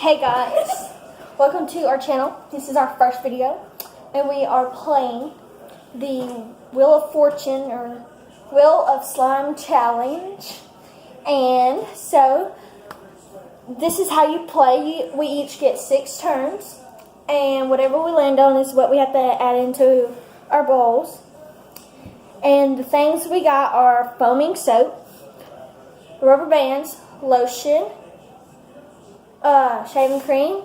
Hey guys, welcome to our channel. This is our first video, and we are playing the Wheel of Fortune or Wheel of Slime Challenge. And so, this is how you play. We each get 6 turns, and whatever we land on is what we have to add into our bowls. And the things we got are foaming soap, rubber bands, lotion, shaving cream,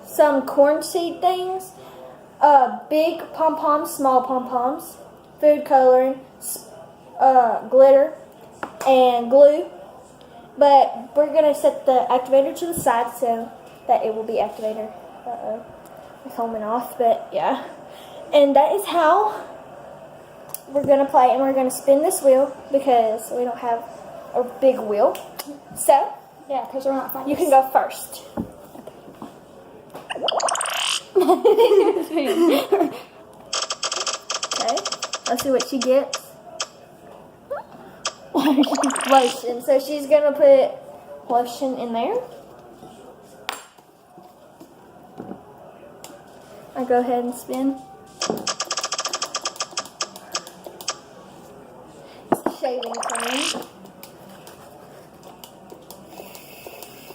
some corn seed things, big pom-poms, small pom-poms, food coloring, glitter, and glue. But we're going to set the activator to the side so that it will be activated. It's homing off, but yeah. And that is how we're going to play, and we're going to spin this wheel because we don't have a big wheel. So, yeah, because we're not fun. You can go first. Okay, let's see what she gets. Lotion. So she's gonna put lotion in there. I go ahead and spin. Shaving cream.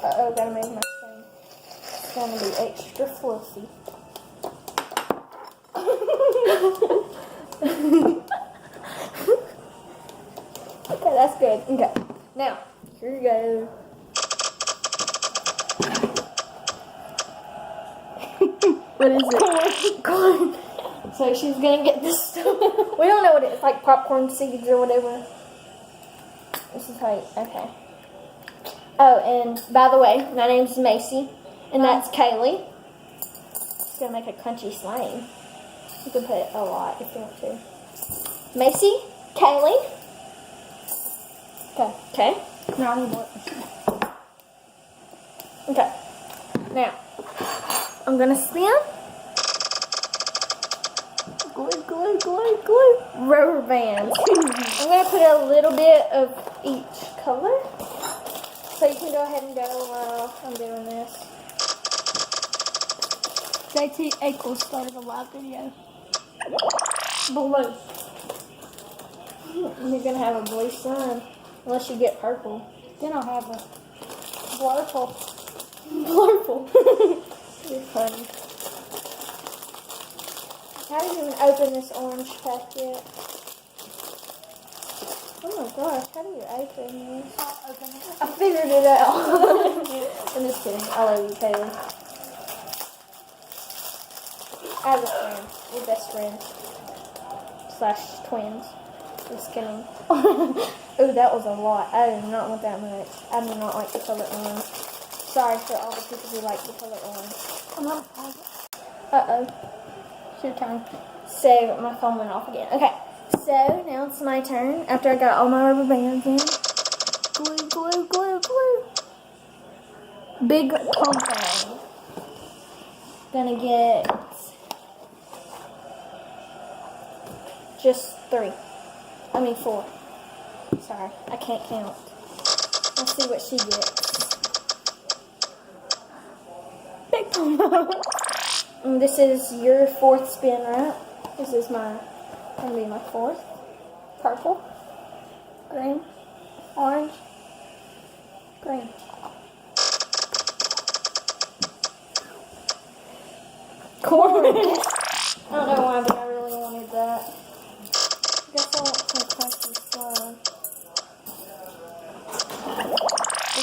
Uh-oh, gotta make my thing. It's gonna be extra fluffy. Okay, that's good. Okay, now, here you go. What is it? Corn. So she's gonna get this stuff. We don't know what it is, like popcorn seeds or whatever. This is how you, okay. Oh, and by the way, my name's Macy, and that's Kaylee. She's gonna make a crunchy slime. You can put a lot if you want to. Macy, Kaylee. Okay. Okay. Not anymore. Okay. Now, I'm gonna spin. Glue, glue, glue, glue. Rubber bands. I'm gonna put a little bit of each color. So you can go ahead and go while I'm doing this. JT Ackles started a live video. Blue. You're gonna have a blue sun. Unless you get purple. Then I'll have a blurple. Blurple. You're funny. How do you even open this orange packet? Oh my gosh, how do you open this? I'll open it. I figured it out. I'm just kidding. I love you, Kaylee. I have a friend. We're best friends. / twins. Just kidding. Ooh, that was a lot. I did not want that much. I do not like the color orange. Sorry for all the people who like the color orange. I'm going to pause it. Uh-oh. It's your turn. So, my phone went off again. Okay. So, now it's my turn. After I got all my rubber bands in. Glue, glue, glue, glue. Big pom-pom. Gonna get just 3. I mean 4. Sorry, I can't count. Let's see what she gets. Big pom-pom. This is your 4th spin, right? This is gonna be my 4th. Purple, green, orange, green. Corn. I don't know why, but I really wanted that. I guess I want some crunchy slime.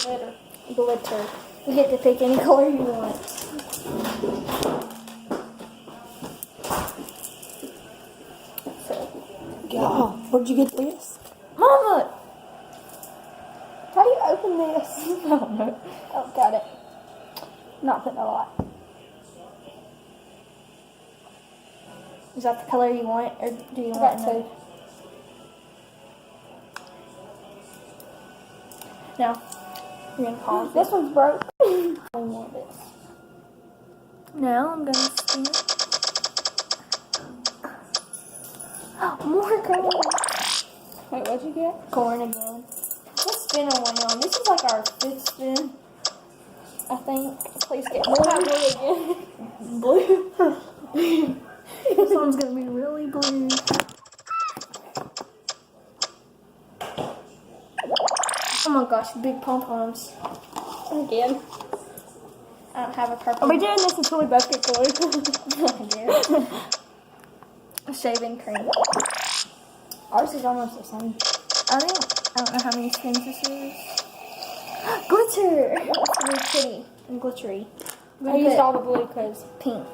Glitter. Glitter. You get to pick any color you want. God, where'd you get this? Mama! How do you open this? I don't know. Oh, got it. Not putting a lot. Is that the color you want, or do you want to? No. You're going to pause. This one's broke. One more of this. Now I'm going to spin. More corn. Wait, what'd you get? Corn again. Let's spin on one on. This is like our 5th spin. I think. Please get blue. Blue again. This one's gonna be really blue. Oh my gosh, big pom-poms. Again. I don't have a purple. Are we doing this until we both get blue? Shaving cream. Ours is almost the same. I don't know how many skins this is. Glitter! It's really pretty and glittery. I used all the blue because Pink.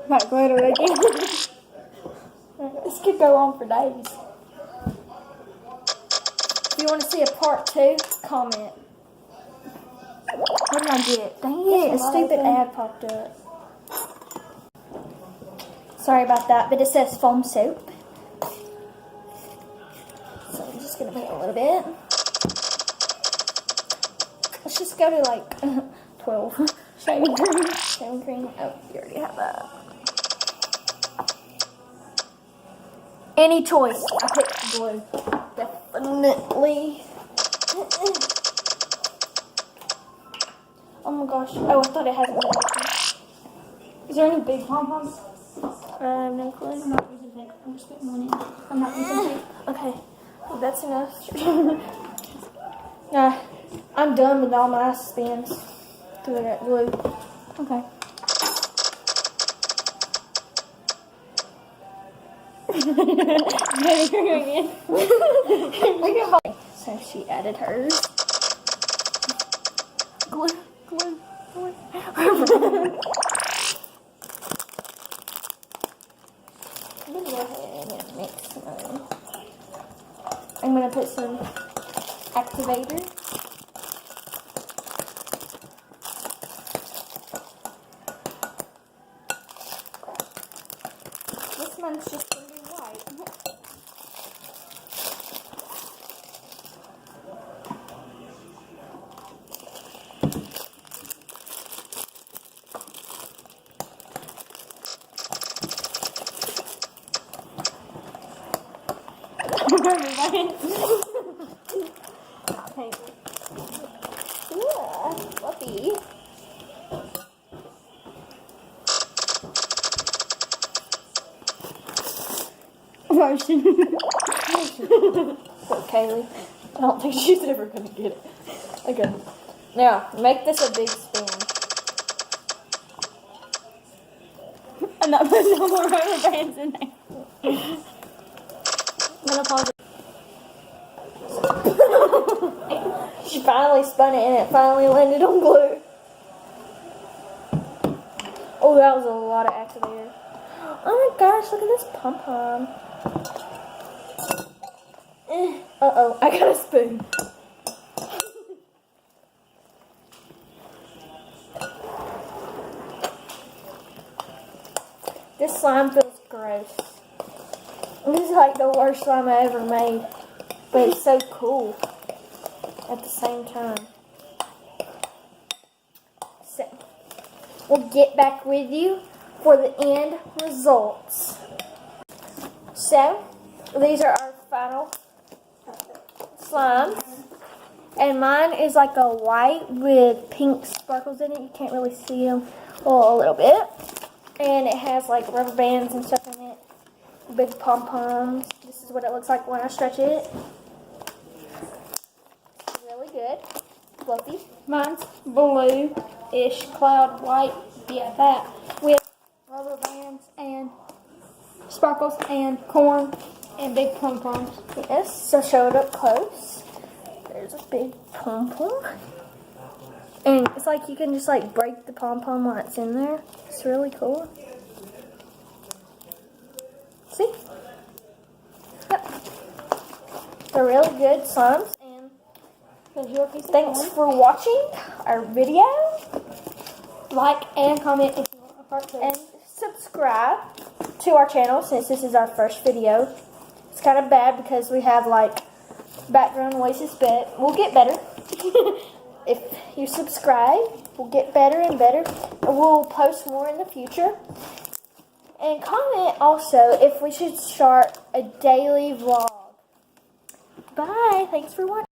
might glitter again. This could go on for days. If you want to see a part 2, comment. What did I get? Dang it, a stupid ad popped up. Sorry about that, but it says foam soap. So I'm just going to put a little bit. Let's just go to like 12. Shaving cream. Shaving cream. Oh, you already have that. Any choice. I picked blue. Definitely. Oh my gosh. Oh, I thought it hasn't been opened. Is there any big pom-poms? No clue. I'm not using pink. I'm just putting one in. I'm not using pink. Okay. Well, that's enough. I'm done with all my spins. Doing that blue. Okay. So she added hers. Glue, glue, glue. I'm gonna go ahead and mix mine. I'm gonna put some activator. This one's just gonna be white. Okay. Yeah, fluffy. Motion. Poor Kaylee. I don't think she's ever gonna get it. Okay. Now, make this a big spin. I'm not putting no more rubber bands in there. I'm gonna pause it. She finally spun it and it finally landed on glue. Oh, that was a lot of activator. Oh my gosh, look at this pom-pom. Uh-oh, I got a spoon. This slime feels gross. This is like the worst slime I ever made. But it's so cool at the same time. So, we'll get back with you for the end results. So, these are our final slimes. And mine is like a white with pink sparkles in it. You can't really see them. Well, a little bit. And it has like rubber bands and stuff in it. Big pom-poms. This is what it looks like when I stretch it. It's really good. Fluffy. Mine's blue-ish, cloud white. Yeah, that. With rubber bands and sparkles and corn and big pom-poms. Yes, so show it up close. There's a big pom-pom. And it's like you can just like break the pom-pom while it's in there. It's really cool. See? Yep. They're really good slimes. And There's your piece of thanks corn. for watching our video. Like and comment if you want a part 2. And subscribe to our channel since this is our first video. It's kind of bad because we have like background noises, but we'll get better. If you subscribe, we'll get better and better. And we'll post more in the future. And comment also if we should start a daily vlog. Bye. Thanks for watching.